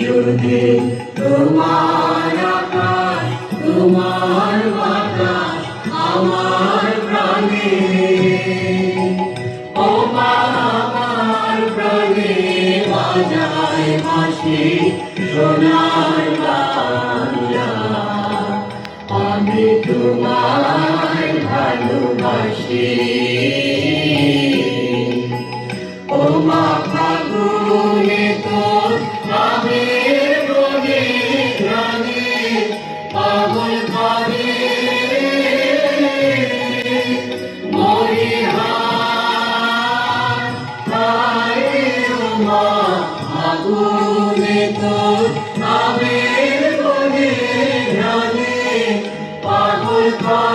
চিরদিন তোমার আকাশ তোমার বাতাস আমার প্রাণে ও মা আমার প্রাণে বাজায় বাঁশি সোনার বাংলা আমি তোমায় ভালোবাসি ও মা ফাগুনে তোর আমের বনে প্রাণে পাগল করে মরি হায় ও মা ফাগুনে তোর আমের বনে প্রাণে পাগল করে